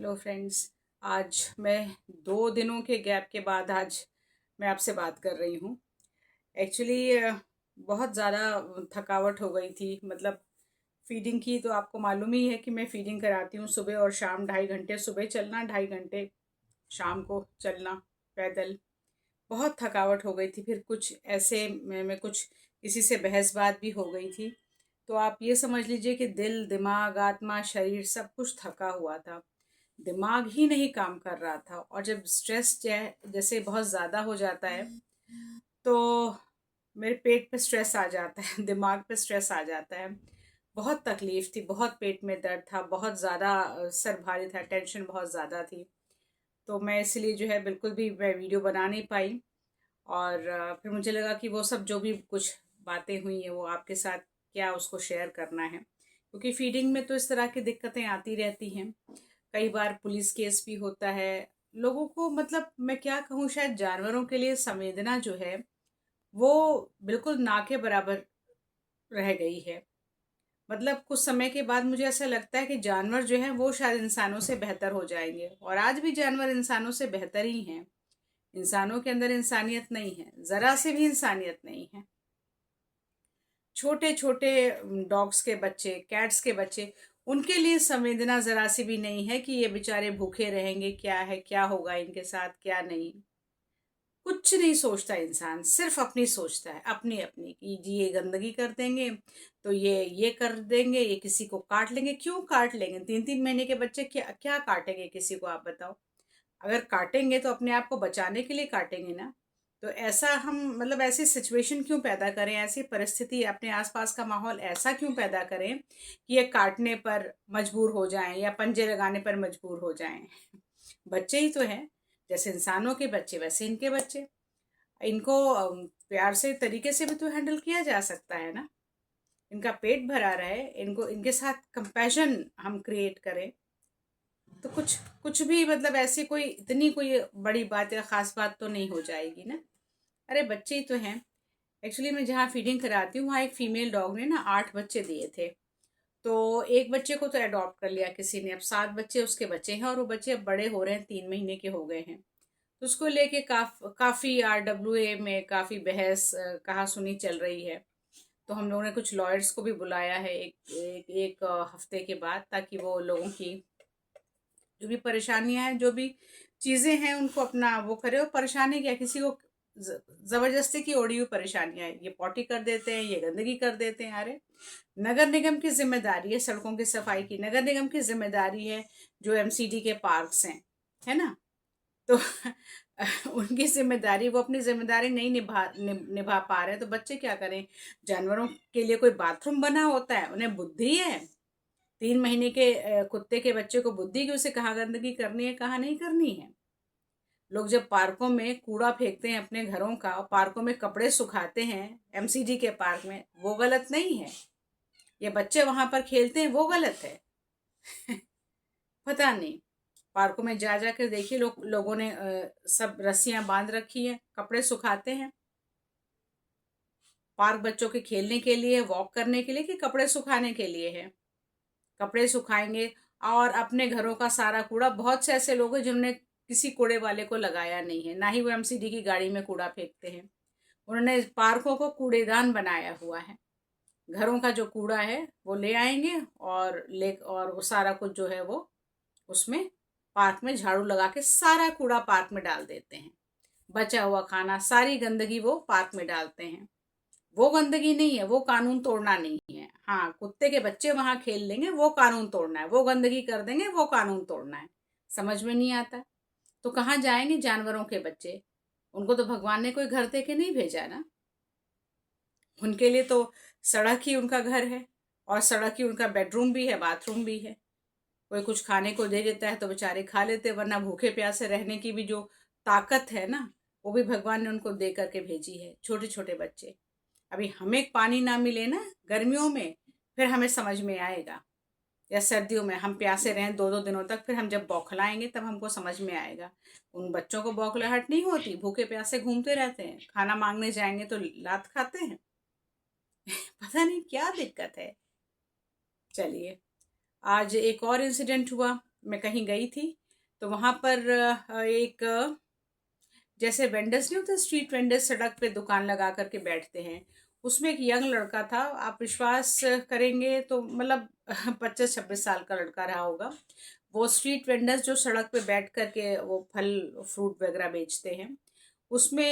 Hello friends. आज मैं 2 दिनों के गैप के बाद आज मैं आपसे बात कर रही हूँ। एक्चुअली बहुत ज़्यादा थकावट हो गई थी। मतलब फीडिंग की तो आपको मालूम ही है कि मैं फीडिंग कराती हूँ सुबह और शाम। 2.5 घंटे सुबह चलना, 2.5 घंटे शाम को चलना पैदल। बहुत थकावट हो गई थी। फिर कुछ ऐसे मैं कुछ किसी से बहसबात भी हो गई थी। तो आप ये समझ लीजिए कि दिल, दिमाग, आत्मा, शरीर सब कुछ थका हुआ था। दिमाग ही नहीं काम कर रहा था। और जब स्ट्रेस जैसे बहुत ज़्यादा हो जाता है तो मेरे पेट पे स्ट्रेस आ जाता है दिमाग पे स्ट्रेस आ जाता है। बहुत तकलीफ थी, बहुत पेट में दर्द था, बहुत ज़्यादा सर भारी था, टेंशन बहुत ज़्यादा थी। तो मैं इसलिए जो है बिल्कुल भी मैं वीडियो बना नहीं पाई। और फिर मुझे लगा कि वो सब जो भी कुछ बातें हुई हैं वो आपके साथ क्या उसको शेयर करना है, क्योंकि फीडिंग में तो इस तरह की दिक्कतें आती रहती हैं। कई बार पुलिस केस भी होता है। लोगों को मतलब मैं क्या कहूँ, शायद जानवरों के लिए संवेदना जो है वो बिल्कुल ना के बराबर रह गई है। मतलब कुछ समय के बाद मुझे ऐसा लगता है कि जानवर जो है वो शायद इंसानों से बेहतर हो जाएंगे। और आज भी जानवर इंसानों से बेहतर ही हैं। इंसानों के अंदर इंसानियत नहीं है, जरा से भी इंसानियत नहीं है। छोटे छोटे डॉग्स के बच्चे, कैट्स के बच्चे, उनके लिए संवेदना जरा सी भी नहीं है कि ये बेचारे भूखे रहेंगे, क्या है, क्या होगा इनके साथ, क्या नहीं। कुछ नहीं सोचता इंसान, सिर्फ अपनी सोचता है, अपनी अपनी कि जी ये गंदगी कर देंगे तो ये कर देंगे, ये किसी को काट लेंगे। क्यों काट लेंगे? 3-3 महीने के बच्चे क्या क्या काटेंगे किसी को, आप बताओ। अगर काटेंगे तो अपने आप को बचाने के लिए काटेंगे ना। तो ऐसा हम मतलब ऐसी सिचुएशन क्यों पैदा करें, ऐसी परिस्थिति अपने आसपास का माहौल ऐसा क्यों पैदा करें कि ये काटने पर मजबूर हो जाएं या पंजे लगाने पर मजबूर हो जाएं। बच्चे ही तो हैं, जैसे इंसानों के बच्चे वैसे इनके बच्चे। इनको प्यार से तरीके से भी तो हैंडल किया जा सकता है ना। इनका पेट भरा रहे, इनको इनके साथ कंपैशन हम क्रिएट करें तो कुछ कुछ भी मतलब ऐसी कोई इतनी कोई बड़ी बात या खास बात तो नहीं हो जाएगी ना। अरे बच्चे ही तो हैं। एक्चुअली मैं जहाँ फीडिंग कराती हूँ वहाँ एक फीमेल डॉग ने ना 8 बच्चे दिए थे। तो एक बच्चे को तो अडॉप्ट कर लिया किसी ने। अब 7 बच्चे उसके बच्चे हैं और वो बच्चे अब बड़े हो रहे हैं, 3 महीने के हो गए हैं। तो उसको लेके काफ़ी RWA में काफ़ी बहस कहा सुनी चल रही है। तो हम लोगों ने कुछ लॉयर्स को भी बुलाया है एक हफ्ते के बाद, ताकि वो लोगों की जो भी परेशानियां हैं, जो भी चीजें हैं, उनको अपना वो करे। और परेशानी क्या, किसी को जबरदस्ती की ओढ़ी हुई परेशानियां हैं। ये पॉटी कर देते हैं, ये गंदगी कर देते हैं। अरे नगर निगम की जिम्मेदारी है सड़कों की सफाई की, नगर निगम की जिम्मेदारी है जो MCD के पार्क्स हैं, है ना। तो उनकी जिम्मेदारी, वो अपनी जिम्मेदारी नहीं निभा पा रहे, तो बच्चे क्या करें। जानवरों के लिए कोई बाथरूम बना होता है? उन्हें बुद्धि है? 3 महीने के कुत्ते के बच्चे को बुद्धि कि उसे कहाँ गंदगी करनी है, कहाँ नहीं करनी है। लोग जब पार्कों में कूड़ा फेंकते हैं अपने घरों का, और पार्कों में कपड़े सुखाते हैं MCD के पार्क में, वो गलत नहीं है। ये बच्चे वहां पर खेलते हैं, वो गलत है। पता नहीं। पार्कों में जा जा कर देखिए, लोगों ने सब रस्सियां बांध रखी है, कपड़े सुखाते हैं। पार्क बच्चों के खेलने के लिए, वॉक करने के लिए, कि कपड़े सुखाने के लिए है? कपड़े सुखाएंगे। और अपने घरों का सारा कूड़ा, बहुत से ऐसे लोग हैं जिन्होंने किसी कूड़े वाले को लगाया नहीं है, ना ही वो MCD की गाड़ी में कूड़ा फेंकते हैं। उन्होंने पार्कों को कूड़ेदान बनाया हुआ है। घरों का जो कूड़ा है वो ले आएंगे और वो सारा कुछ जो है वो उसमें पार्क में झाड़ू लगा के सारा कूड़ा पार्क में डाल देते हैं। बचा हुआ खाना, सारी गंदगी वो पार्क में डालते हैं। वो गंदगी नहीं है, वो कानून तोड़ना नहीं है। हाँ, कुत्ते के बच्चे वहां खेल लेंगे, वो कानून तोड़ना है। वो गंदगी कर देंगे, वो कानून तोड़ना है। समझ में नहीं आता। तो कहाँ जाएंगे जानवरों के बच्चे? उनको तो भगवान ने कोई घर दे के नहीं भेजा ना। उनके लिए तो सड़क ही उनका घर है, और सड़क ही उनका बेडरूम भी है, बाथरूम भी है। कोई कुछ खाने को दे देता है तो बेचारे खा लेते, वरना भूखे प्यासे रहने की भी जो ताकत है ना, वो भी भगवान ने उनको दे करके भेजी है। छोटे छोटे बच्चे, अभी हमें पानी ना मिले ना गर्मियों में, फिर हमें समझ में आएगा। या सर्दियों में हम प्यासे रहें 2-2 दिनों तक, फिर हम जब बौखलाएंगे तब हमको समझ में आएगा। उन बच्चों को बौखलाहट नहीं होती, भूखे प्यासे घूमते रहते हैं, खाना मांगने जाएंगे तो लात खाते हैं। पता नहीं क्या दिक्कत है। चलिए, आज एक और इंसिडेंट हुआ। मैं कहीं गई थी, तो वहाँ पर एक जैसे वेंडर्स नहीं होते, स्ट्रीट वेंडर्स सड़क पे दुकान लगा करके बैठते हैं, उसमें एक यंग लड़का था। आप विश्वास करेंगे तो मतलब 25-26 साल का लड़का रहा होगा। वो स्ट्रीट वेंडर्स जो सड़क पे बैठ करके वो फल फ्रूट वगैरह बेचते हैं, उसमें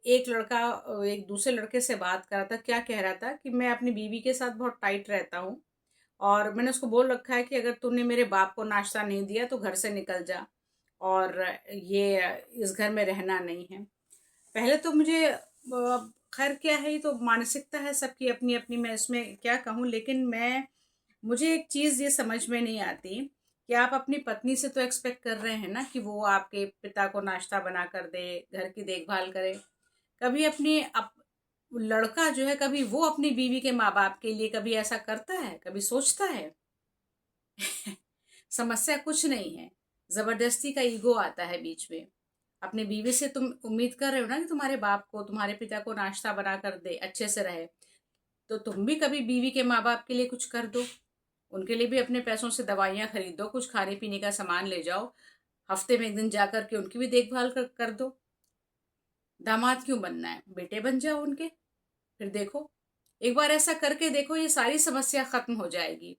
एक लड़का एक दूसरे लड़के से बात कर रहा था। क्या कह रहा था कि मैं अपनी बीवी के साथ बहुत टाइट रहता हूँ, और मैंने उसको बोल रखा है कि अगर तूने मेरे बाप को नाश्ता नहीं दिया तो घर से निकल जा, और ये इस घर में रहना नहीं है। पहले तो मुझे खैर क्या है, ये तो मानसिकता है सबकी अपनी अपनी, मैं इसमें क्या कहूँ, लेकिन मुझे एक चीज़ ये समझ में नहीं आती कि आप अपनी पत्नी से तो एक्सपेक्ट कर रहे हैं ना कि वो आपके पिता को नाश्ता बना कर दे, घर की देखभाल करे। कभी लड़का जो है, कभी वो अपनी बीवी के माँ बाप के लिए कभी ऐसा करता है, कभी सोचता है? समस्या कुछ नहीं है, जबरदस्ती का ईगो आता है बीच में। अपने बीवी से तुम उम्मीद कर रहे हो ना कि तुम्हारे बाप को, तुम्हारे पिता को नाश्ता बना कर दे, अच्छे से रहे, तो तुम भी कभी बीवी के माँ बाप के लिए कुछ कर दो। उनके लिए भी अपने पैसों से दवाइयाँ खरीद दो, कुछ खाने पीने का सामान ले जाओ, हफ्ते में एक दिन जा करके उनकी भी देखभाल कर दो। दामाद क्यों बनना है, बेटे बन जाओ उनके। फिर देखो, एक बार ऐसा करके देखो, ये सारी समस्या खत्म हो जाएगी।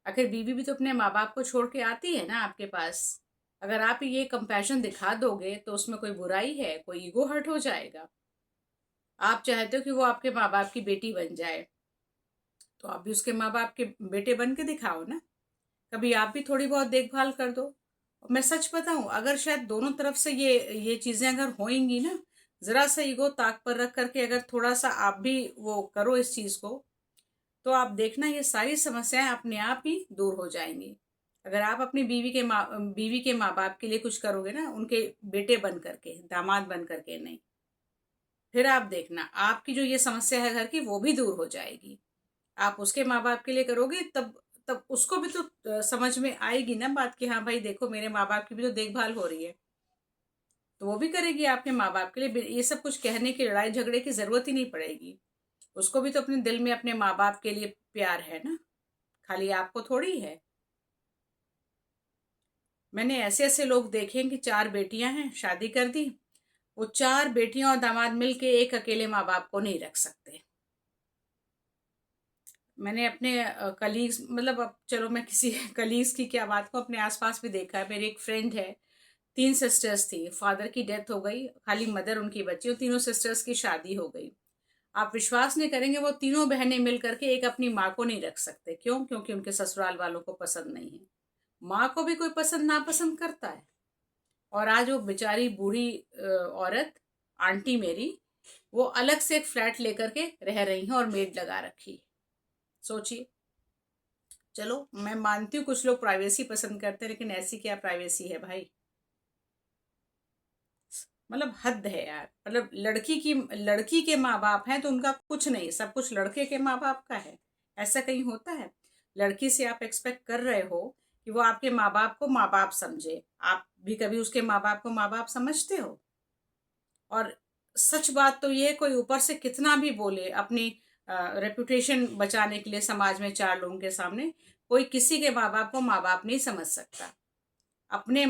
आखिर बीवी भी तो अपने माँ बाप को छोड़ के आती है ना आपके पास। अगर आप ये कंपैशन दिखा दोगे तो उसमें कोई बुराई है, कोई ईगो हर्ट हो जाएगा। आप चाहते हो कि वो आपके माँ बाप की बेटी बन जाए, तो आप भी उसके माँ बाप के बेटे बन के दिखाओ ना। कभी आप भी थोड़ी बहुत देखभाल कर दो। मैं सच बताऊं, अगर शायद दोनों तरफ से ये चीजें अगर होंगी ना, जरा सा ईगो ताक पर रख करके अगर थोड़ा सा आप भी वो करो इस चीज को, तो आप देखना ये सारी समस्याएं अपने आप ही दूर हो जाएंगी। अगर आप अपनी बीवी के माँ बाप के लिए कुछ करोगे ना, उनके बेटे बन करके, दामाद बन करके नहीं, फिर आप देखना आपकी जो ये समस्या है घर की, वो भी दूर हो जाएगी। आप उसके माँ बाप के लिए करोगे, तब तब उसको भी तो समझ में आएगी ना बात कि हाँ भाई देखो, मेरे माँ बाप की भी तो देखभाल हो रही है, तो वो भी करेगी आपके माँ बाप के लिए। ये सब कुछ कहने की, लड़ाई झगड़े की जरूरत ही नहीं पड़ेगी। उसको भी तो अपने दिल में अपने माँ बाप के लिए प्यार है ना, खाली आपको थोड़ी है। मैंने ऐसे ऐसे लोग देखे हैं कि 4 बेटियां हैं, शादी कर दी, वो 4 बेटियां और दामाद मिलके एक अकेले माँ बाप को नहीं रख सकते। मैंने अपने कलीग्स, मतलब अब चलो मैं किसी कलीग्स की क्या बात को, अपने आसपास भी देखा है। मेरी एक फ्रेंड है, 3 सिस्टर्स थी, फादर की डेथ हो गई, खाली मदर उनकी बची, और तीनों सिस्टर्स की शादी हो गई। आप विश्वास नहीं करेंगे, वो तीनों बहनें मिल करके एक अपनी माँ को नहीं रख सकते। क्यों? क्योंकि उनके ससुराल वालों को पसंद नहीं है। माँ को भी कोई पसंद नापसंद करता है। और आज वो बेचारी बूढ़ी औरत, आंटी मेरी, वो अलग से एक फ्लैट लेकर के रह रही हैं और मेड लगा रखी है। सोचिए। चलो मैं मानती हूँ कुछ लोग प्राइवेसी पसंद करते हैं, लेकिन ऐसी क्या प्राइवेसी है भाई? मतलब हद है यार। मतलब लड़की के माँ बाप हैं तो उनका कुछ नहीं, सब कुछ लड़के के माँ बाप का है। ऐसा कहीं होता है? लड़की से आप एक्सपेक्ट कर रहे हो कि वो आपके माँ बाप को माँ बाप समझे। आप भी कभी उसके माँ बाप को माँ बाप समझते हो? और सच बात तो ये, कोई ऊपर से कितना भी बोले अपनी रेपुटेशन बचाने के लिए समाज में 4 लोगों के सामने, कोई किसी के माँ बाप को माँ बाप नहीं समझ सकता। अपने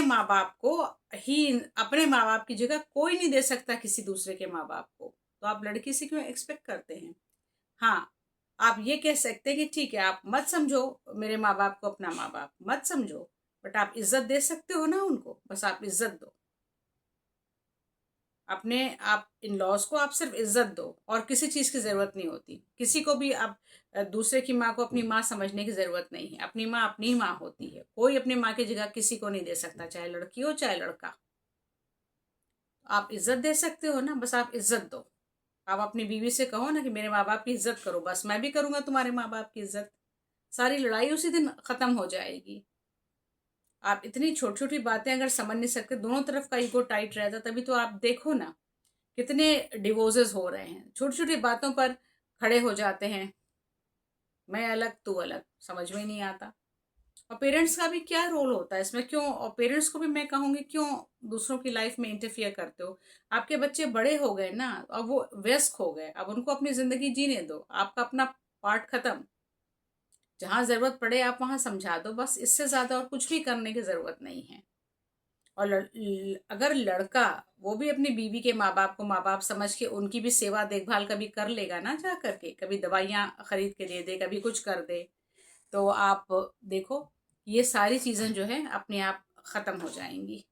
माँ बाप को ही, अपने माँ बाप की जगह कोई नहीं दे सकता किसी दूसरे के माँ बाप को। तो आप लड़की से क्यों एक्सपेक्ट करते हैं? हाँ, आप ये कह सकते हैं कि ठीक है, आप मत समझो मेरे माँ बाप को अपना माँ बाप, मत समझो, बट आप इज्जत दे सकते हो ना उनको। बस आप इज्जत दो अपने, आप इन लॉज को, आप सिर्फ इज्जत दो, और किसी चीज की जरूरत नहीं होती किसी को भी। आप दूसरे की माँ को अपनी माँ समझने की जरूरत नहीं है। अपनी माँ अपनी माँ होती है, कोई अपनी माँ की जगह किसी को नहीं दे सकता, चाहे लड़की हो चाहे लड़का। आप इज्जत दे सकते हो ना, बस आप इज्जत दो। आप अपनी बीवी से कहो ना कि मेरे माँ बाप की इज्जत करो, बस मैं भी करूंगा तुम्हारे माँ बाप की इज्जत। सारी लड़ाई उसी दिन खत्म हो जाएगी। आप इतनी छोटी छोटी बातें अगर समझ नहीं सकते, दोनों तरफ का ईगो टाइट रहता, तभी तो आप देखो ना कितने डिवोर्सेस हो रहे हैं, छोटी छोटी बातों पर खड़े हो जाते हैं। मैं अलग तू अलग, समझ में ही नहीं आता। और पेरेंट्स का भी क्या रोल होता है इसमें? क्यों? और पेरेंट्स को भी मैं कहूंगी, क्यों दूसरों की लाइफ में इंटरफियर करते हो? आपके बच्चे बड़े हो गए ना, अब वो व्यस्क हो गए, अब उनको अपनी जिंदगी जीने दो, आपका अपना पार्ट खत्म। जहाँ ज़रूरत पड़े आप वहाँ समझा दो, बस इससे ज़्यादा और कुछ भी करने की ज़रूरत नहीं है। और अगर लड़का वो भी अपनी बीवी के माँ बाप को माँ बाप समझ के उनकी भी सेवा देखभाल कभी कर लेगा ना, जा करके कभी दवाइयाँ खरीद के दे दे, कभी कुछ कर दे, तो आप देखो ये सारी चीज़ें जो है अपने आप ख़त्म हो जाएंगी।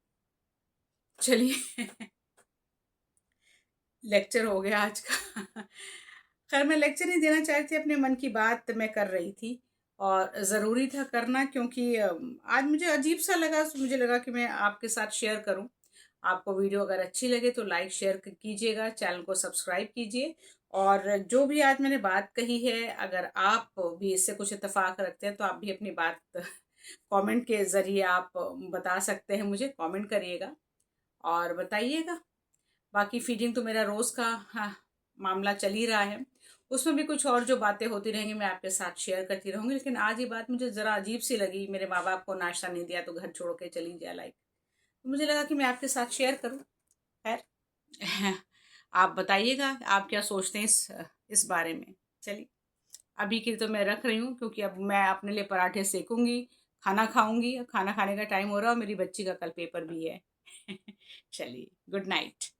चलिए लेक्चर हो गया आज का। खैर मैं लेक्चर नहीं देना चाह रही थी, अपने मन की बात मैं कर रही थी और ज़रूरी था करना, क्योंकि आज मुझे अजीब सा लगा, मुझे लगा कि मैं आपके साथ शेयर करूं। आपको वीडियो अगर अच्छी लगे तो लाइक शेयर कीजिएगा, चैनल को सब्सक्राइब कीजिए। और जो भी आज मैंने बात कही है, अगर आप भी इससे कुछ इत्तेफाक रखते हैं तो आप भी अपनी बात कमेंट के ज़रिए आप बता सकते हैं, मुझे कमेंट करिएगा और बताइएगा। बाकी फीडिंग तो मेरा रोज़ का हाँ मामला चल ही रहा है, उसमें भी कुछ और जो बातें होती रहेंगी मैं आपके साथ शेयर करती रहूँगी। लेकिन आज ये बात मुझे ज़रा अजीब सी लगी, मेरे माँ बाप को नाश्ता नहीं दिया तो घर छोड़ के चली गया, लाइक तो मुझे लगा कि मैं आपके साथ शेयर करूँ। खैर आप बताइएगा आप क्या सोचते हैं इस बारे में। चलिए अभी के लिए तो मैं रख रही हूँ, क्योंकि अब मैं अपने लिए पराठे सेकूंगी, खाना खाऊंगी, खाना खाने का टाइम हो रहा है और मेरी बच्ची का कल पेपर भी है। चलिए गुड नाइट।